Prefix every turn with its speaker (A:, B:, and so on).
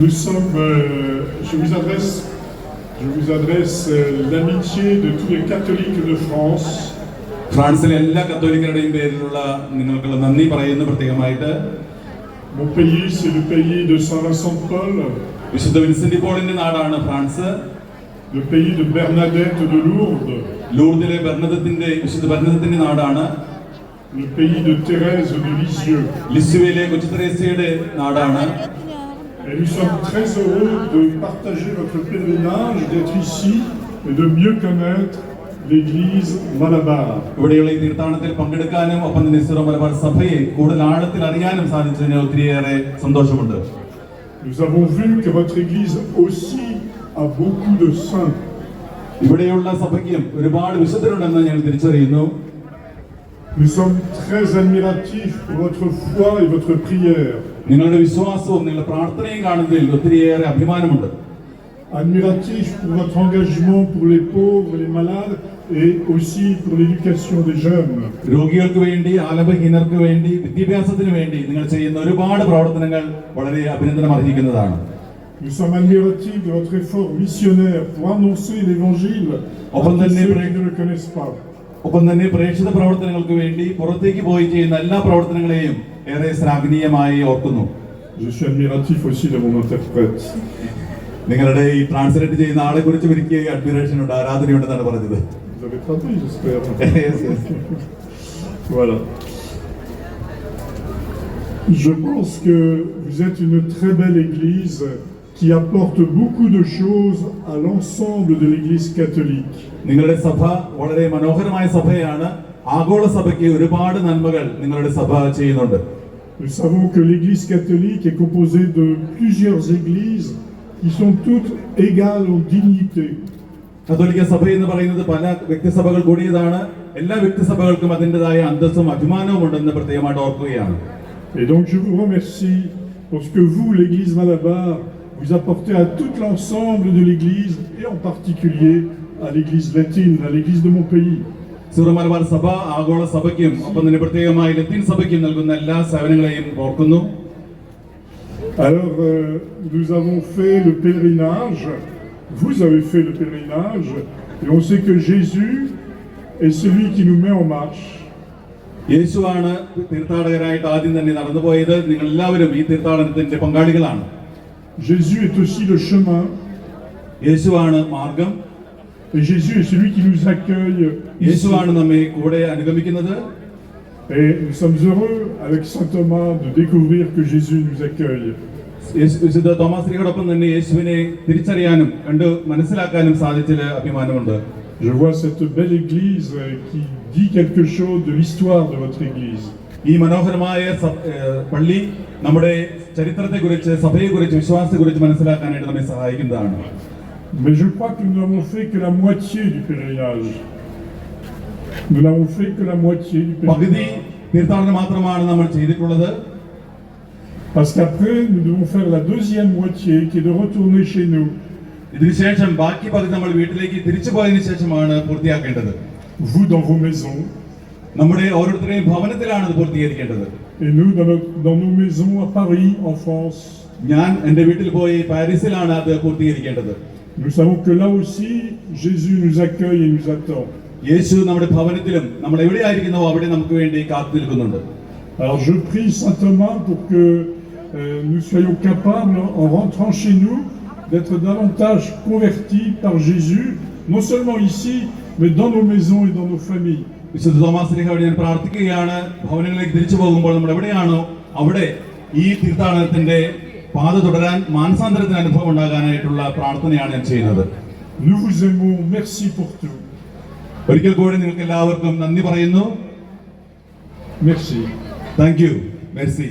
A: Je vous adresse l'amitié de tous les catholiques de France.
B: ഫ്രാൻസിലെ എല്ലാ കത്തോലിക്കരുടെയും പേരിലുള്ള നിങ്ങൾക്കുള്ള നന്ദി പറയുന്നു പ്രത്യേകമായിട്ട്.
A: Mon pays, c'est le pays de Saint Vincent de Paul.
B: വിശുദ്ധ വിൻസെന്റ് പോളിന്റെ നാടാണ് France.
A: Le pays de Bernadette de Lourdes.
B: ലൂർദിലെ വിശുദ്ധ ബർണദത്തിന്റെ നാടാണ്.
A: Le pays de Thérèse de Lisieux.
B: ലിസ്യുവിലെ കൊച്ചു തെരേസയുടെ നാടാണ്.
A: Et nous sommes très heureux de partager votre pèlerinage, d'être ici et de mieux connaître l'église Malabar.
B: ഇവിടെയുള്ള ഈ തീർത്ഥാടനത്തിൽ പങ്കെടുക്കാനും ഒപ്പം തന്നെ സിറോ മലബാർ സഭയെ കൂടുതൽ ആഴത്തിൽ അറിയാനും സാധിച്ചതിന് ഒത്തിരിയേറെ സന്തോഷമുണ്ട്.
A: Nous avons vu que votre église aussi a beaucoup de saints.
B: ഇവിടെയുള്ള സഭയ്ക്കും ഒരുപാട് വിശുദ്ധരുണ്ടെന്ന് ഞങ്ങൾ തിരിച്ചറിയുന്നു.
A: Nous sommes très admiratifs pour votre foi et votre prière.
B: നിങ്ങളുടെ വിശ്വാസവും നിങ്ങളുടെ പ്രാർത്ഥനയും കാണുന്നതിൽ ഒത്തിരിയേറെ അഭിമാനമുണ്ട്.
A: Admiratifs pour votre engagement pour les pauvres, les malades et aussi pour l'éducation des jeunes.
B: രോഗികൾക്ക് വേണ്ടി, ആലംബഹീനർക്ക് വേണ്ടി, വിദ്യാഭ്യാസത്തിന് വേണ്ടി നിങ്ങൾ ചെയ്യുന്ന ഒരുപാട് പ്രവർത്തനങ്ങൾ വളരെ അഭിനന്ദനം അർഹിക്കുന്നതാണ്.
A: Nous sommes admiratifs de votre effort missionnaire pour annoncer l'évangile à ceux qui ne le connaissent pas.
B: ഒപ്പം തന്നെ പ്രേക്ഷിത പ്രവർത്തനങ്ങൾക്ക് വേണ്ടി പുറത്തേക്ക് പോയി ചെയ്യുന്ന എല്ലാ പ്രവർത്തനങ്ങളെയും ഏറെ ശ്ലാഘനീയമായി ഓർക്കുന്നു.
A: Je suis admiratif aussi de mon interprète.
B: നിങ്ങളുടെ ഈ ട്രാൻസ്ലേറ്റ് ചെയ്യുന്ന ആളെ കുറിച്ച് എനിക്ക് അഡ്മിറേഷൻ ഉണ്ട്, ആരാധനയുണ്ടെന്നാണ് പറഞ്ഞത്.
A: Vous avez traduit, j'espère. Voilà. Je pense que vous êtes une très belle église qui apporte beaucoup de choses à l'ensemble de l'église catholique.
B: നിങ്ങളുടെ സഭ വളരെ മനോഹരമായ സഭയാണ്. ആഗോള സഭയ്ക്ക് ഒരുപാട് നന്മകൾ നിങ്ങളുടെ സഭ ചെയ്യുന്നുണ്ട്.
A: Nous savons que l'église catholique est composée de plusieurs églises qui sont toutes égales en dignité.
B: കത്തോലിക്ക സഭ എന്ന് പറയുന്നത് പല വ്യക്തിസഭകൾ കൂടിയതാണ്. എല്ലാ വ്യക്തിസഭകൾക്കും അതിൻ്റെതായ അന്തസ്സും അഭിമാനവും ഉണ്ടെന്ന് പ്രത്യേകമായിട്ട് ഓർക്കുകയാണ്.
A: Et donc je vous remercie pour ce que vous, l'église Malabar, vous apportez à tout l'ensemble de l'église et en particulier à l'église latine, à l'église de mon pays.
B: Syro Malabar സഭ ആഗോള സഭയ്ക്കും ഒപ്പം തന്നെ പ്രത്യേകമായി ലത്തീൻ സഭയ്ക്കും നൽകുന്ന എല്ലാ സേവനങ്ങളെയും ഓർക്കുന്നു.
A: Alors nous avons fait le pèlerinage, vous avez fait le pèlerinage et on sait que Jésus est celui qui nous met en marche.
B: യേശുവാണ് തീർത്ഥാടകരായിട്ട് ആദ്യം തന്നെ നടന്നുപോയത്. നിങ്ങൾ എല്ലാവരും ഈ തീർത്ഥാടനത്തിന്റെ പങ്കാളികളാണ്.
A: Jésus est aussi le chemin.
B: യേശുവാണ് മാർഗം.
A: Et Jésus est celui qui nous accueille.
B: യേശുവാണ് നമ്മെ കൂടെ അനുഗമിക്കുന്നത്.
A: Et nous sommes heureux avec saint Thomas de découvrir que Jésus nous accueille.
B: വിശുദ്ധ തോമസ് ശ്രീയോടൊപ്പം തന്നെ യേശുവിനെ തിരിച്ചറിയാനും കണ്ട് മനസ്സിലാക്കാനും സാധിച്ചതിൽ അഭിമാനമുണ്ട്.
A: Je vois cette belle église qui dit quelque chose de l'histoire de votre église.
B: ഈ മനോഹരമായ പള്ളി നമ്മുടെ ചരിത്രത്തെക്കുറിച്ച്, സഭയെക്കുറിച്ച്, വിശ്വാസത്തെക്കുറിച്ച് മനസ്സിലാക്കാനായിട്ട് നമ്മെ സഹായിക്കുന്നതാണ്.
A: Mais je crois que nous n'avons fait que la moitié du pèlerinage. Nous n'avons fait que la moitié du pèlerinage.
B: പകുതി തീർത്ഥാടനം മാത്രമാണ് നമ്മൾ ചെയ്തിട്ടുള്ളത്.
A: Parce qu'après nous devons faire la deuxième moitié qui est de retourner chez nous.
B: ഇതിനുശേഷം ബാക്കി പകുതി നമ്മൾ വീട്ടിലേക്ക് തിരിച്ചു പോയതിനു ശേഷമാണ് പൂർത്തിയാക്കേണ്ടത്.
A: Vous dans vos maisons.
B: നമ്മുടെ ഓരോരുത്തരുടെയും ഭവനത്തിലാണ് ഇത് പൂർത്തീകരിക്കേണ്ടത്.
A: Et nous dans nos maisons à Paris, en France.
B: ഞാൻ എൻ്റെ വീട്ടിൽ പോയി പാരീസിലാണ് അത് പൂർത്തീകരിക്കേണ്ടത്.
A: Nous savons que là aussi Jésus nous accueille et nous attend.
B: യേശു നമ്മുടെ ഭവനത്തിലും നമ്മൾ എവിടെയായിരിക്കുന്നോ അവിടെ നമുക്ക് വേണ്ടി കാത്തു നിൽക്കുന്നുണ്ട്.
A: Alors je prie saint Thomas pour que nous soyons capables en rentrant chez nous d'être davantage convertis par Jésus, non seulement ici mais dans nos maisons et dans nos familles.
B: വിശുദ്ധ തോമസ് ശ്ലീഹയോട് ഞാൻ പ്രാർത്ഥിക്കുകയാണ്, ഭവനങ്ങളിലേക്ക് തിരിച്ചു പോകുമ്പോൾ നമ്മൾ എവിടെയാണോ അവിടെ ഈ തീർത്ഥാടനത്തിന്റെ പാത തുടരാൻ, മാനസാന്തരത്തിന് അനുഭവം ഉണ്ടാകാനായിട്ടുള്ള പ്രാർത്ഥനയാണ് ഞാൻ ചെയ്യുന്നത്.
A: Nous vous aimons, merci pour tout.
B: ഒരിക്കൽ കൂടി നിങ്ങൾക്ക് എല്ലാവർക്കും നന്ദി പറയുന്നു.
A: Merci.
B: Thank you. Merci.